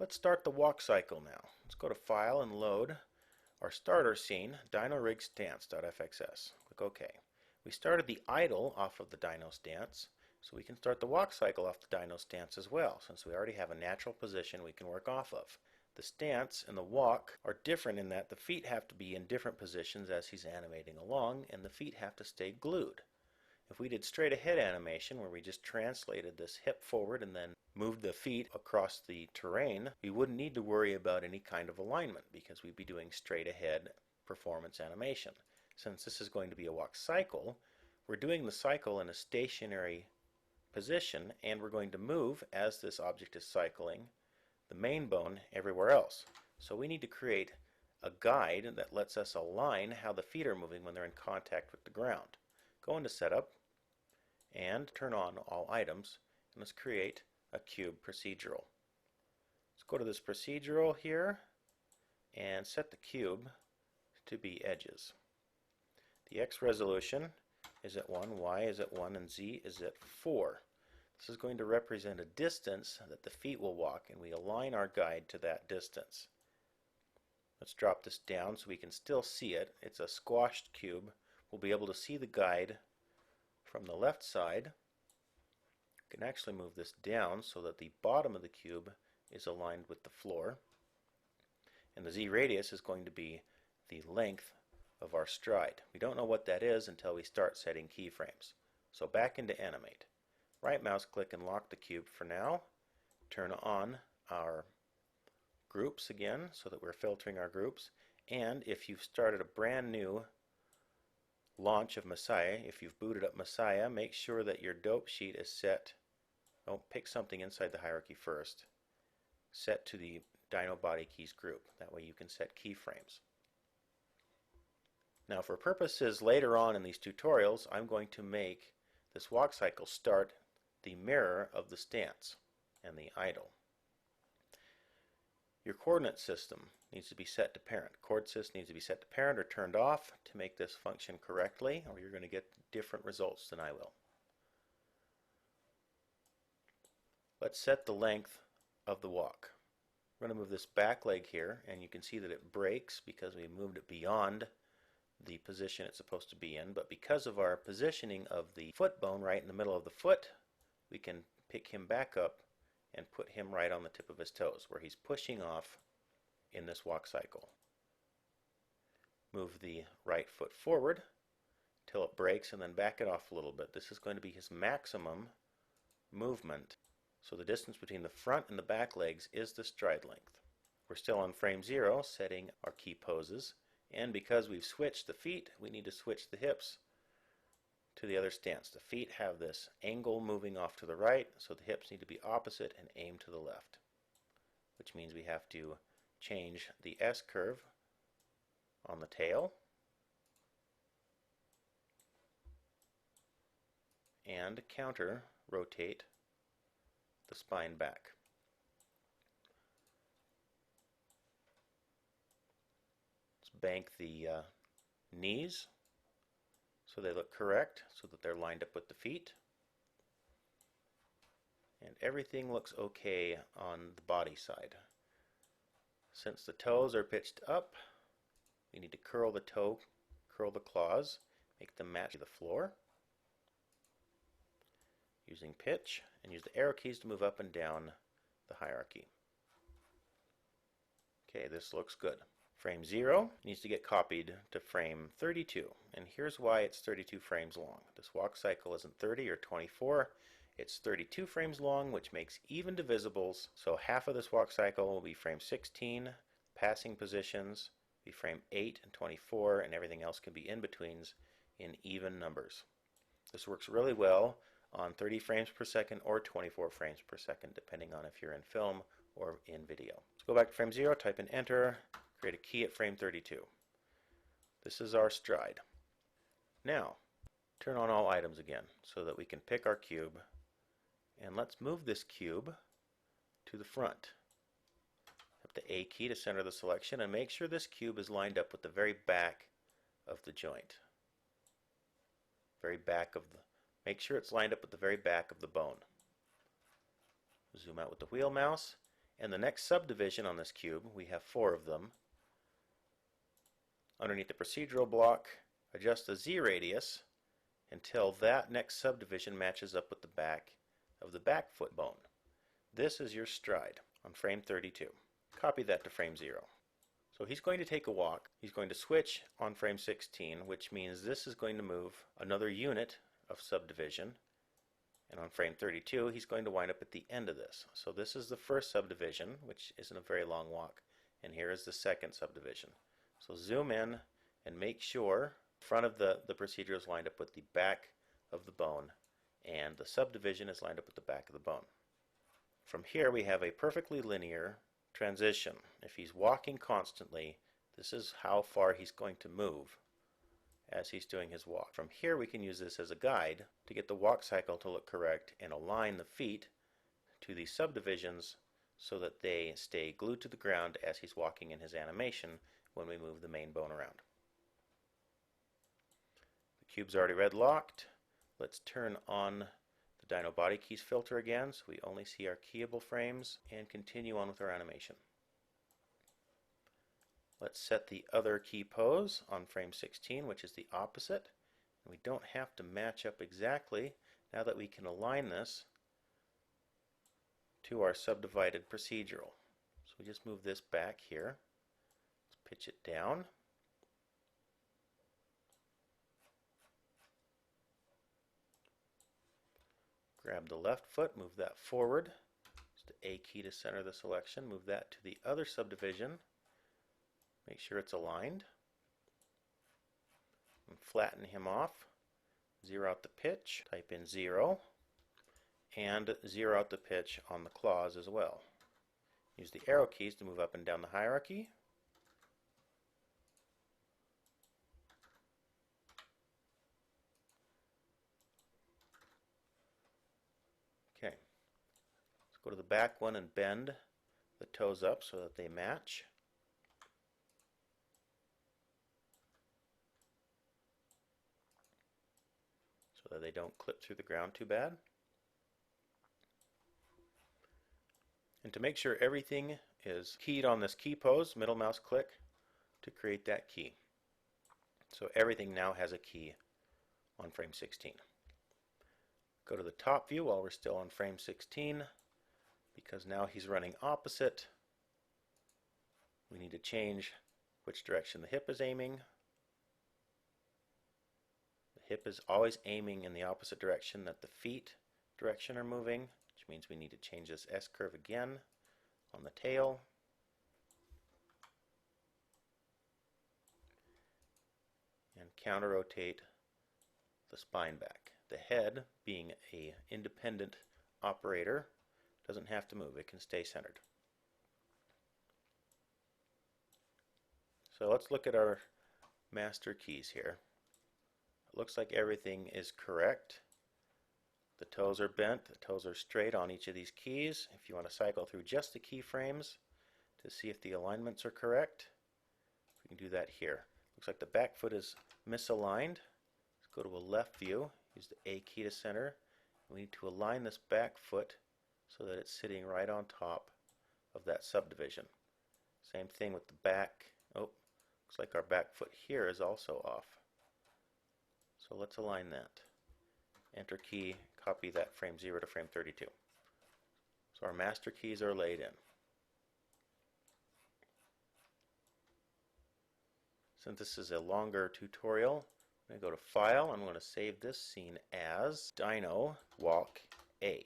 Let's start the walk cycle now. Let's go to File and Load our starter scene, Dyno Rig Stance.fxs. Click OK. We started the idle off of the dyno stance, so we can start the walk cycle off the dyno stance as well, since we already have a natural position we can work off of. The stance and the walk are different in that the feet have to be in different positions as he's animating along, and the feet have to stay glued. If we did straight ahead animation, where we just translated this hip forward and then moved the feet across the terrain, we wouldn't need to worry about any kind of alignment because we'd be doing straight ahead performance animation. Since this is going to be a walk cycle, we're doing the cycle in a stationary position, and we're going to move, as this object is cycling, the main bone everywhere else. So we need to create a guide that lets us align how the feet are moving when they're in contact with the ground. Go into Setup and turn on all items, and let's create a cube procedural. Let's go to this procedural here and set the cube to be edges. The X resolution is at 1, Y is at 1, and Z is at 4. This is going to represent a distance that the feet will walk, and we align our guide to that distance. Let's drop this down so we can still see it. It's a squashed cube. We'll be able to see the guide from the left side. We can actually move this down so that the bottom of the cube is aligned with the floor. And the Z radius is going to be the length of our stride. We don't know what that is until we start setting keyframes. So back into Animate. Right mouse click and lock the cube for now. Turn on our groups again so that we're filtering our groups. And if you've started a brand new launch of Messiah, if you've booted up Messiah, make sure that your dope sheet is set. Don't pick something inside the hierarchy first. Set to the Dyno Body Keys group. That way you can set keyframes. Now for purposes later on in these tutorials, I'm going to make this walk cycle start the mirror of the stance and the idle. Your coordinate system needs to be set to parent. Coordsys needs to be set to parent or turned off to make this function correctly, or you're going to get different results than I will. Let's set the length of the walk. We're going to move this back leg here, and you can see that it breaks because we moved it beyond the position it's supposed to be in, but because of our positioning of the foot bone right in the middle of the foot, we can pick him back up and put him right on the tip of his toes, where he's pushing off in this walk cycle. Move the right foot forward till it breaks and then back it off a little bit. This is going to be his maximum movement. So the distance between the front and the back legs is the stride length. We're still on frame 0, setting our key poses, and because we've switched the feet, we need to switch the hips to the other stance. The feet have this angle moving off to the right, so the hips need to be opposite and aim to the left, which means we have to change the S curve on the tail and counter rotate the spine back. Let's bank the knees so they look correct, so that they're lined up with the feet. And everything looks okay on the body side. Since the toes are pitched up, we need to curl the toe, curl the claws, make them match the floor. Using pitch, and use the arrow keys to move up and down the hierarchy. Okay, this looks good. Frame 0 needs to get copied to frame 32, and here's why it's 32 frames long. This walk cycle isn't 30 or 24, it's 32 frames long, which makes even divisibles, so half of this walk cycle will be frame 16, passing positions be frame 8 and 24, and everything else can be in-betweens in even numbers. This works really well on 30 frames per second or 24 frames per second, depending on if you're in film or in video. Let's go back to frame 0, type in enter, create a key at frame 32. This is our stride. Now, turn on all items again so that we can pick our cube, and let's move this cube to the front. Tap the A key to center the selection, and make sure this cube is lined up with the very back of the joint. Make sure it's lined up with the very back of the bone. Zoom out with the wheel mouse And the next subdivision on this cube, we have 4 of them. Underneath the procedural block, adjust the Z radius until that next subdivision matches up with the back of the back foot bone. This is your stride on frame 32. Copy that to frame 0. So he's going to take a walk. He's going to switch on frame 16, which means this is going to move another unit of subdivision. And on frame 32, he's going to wind up at the end of this. So this is the first subdivision, which isn't a very long walk. And here is the second subdivision. So zoom in and make sure the front of the procedure is lined up with the back of the bone, and the subdivision is lined up with the back of the bone. From here we have a perfectly linear transition. If he's walking constantly, this is how far he's going to move as he's doing his walk. From here we can use this as a guide to get the walk cycle to look correct and align the feet to the subdivisions so that they stay glued to the ground as he's walking in his animation when we move the main bone around. The cube's already red locked. Let's turn on the Dyno Body Keys filter again so we only see our keyable frames, and continue on with our animation. Let's set the other key pose on frame 16, which is the opposite. And we don't have to match up exactly now that we can align this to our subdivided procedural. So we just move this back here. Pitch it down. Grab the left foot, move that forward. Just the A key to center the selection. Move that to the other subdivision. Make sure it's aligned. And flatten him off. Zero out the pitch. Type in 0. And zero out the pitch on the claws as well. Use the arrow keys to move up and down the hierarchy. Okay, let's go to the back one and bend the toes up so that they match. So that they don't clip through the ground too bad. And to make sure everything is keyed on this key pose, middle mouse click to create that key. So everything now has a key on frame 16. Go to the top view while we're still on frame 16, because now he's running opposite. We need to change which direction the hip is aiming. The hip is always aiming in the opposite direction that the feet direction are moving, which means we need to change this S curve again on the tail. And counter rotate the spine back. The head, being an independent operator, doesn't have to move. It can stay centered. So let's look at our master keys here. It looks like everything is correct. The toes are bent, the toes are straight on each of these keys. If you want to cycle through just the keyframes to see if the alignments are correct, we can do that here. Looks like the back foot is misaligned. Let's go to a left view. Use the A key to center. We need to align this back foot so that it's sitting right on top of that subdivision. Same thing with the back. Oh, looks like our back foot here is also off. So let's align that. Enter key, copy that frame 0 to frame 32. So our master keys are laid in. Since this is a longer tutorial, I'm going to go to File. I'm going to save this scene as Dyno WalkA.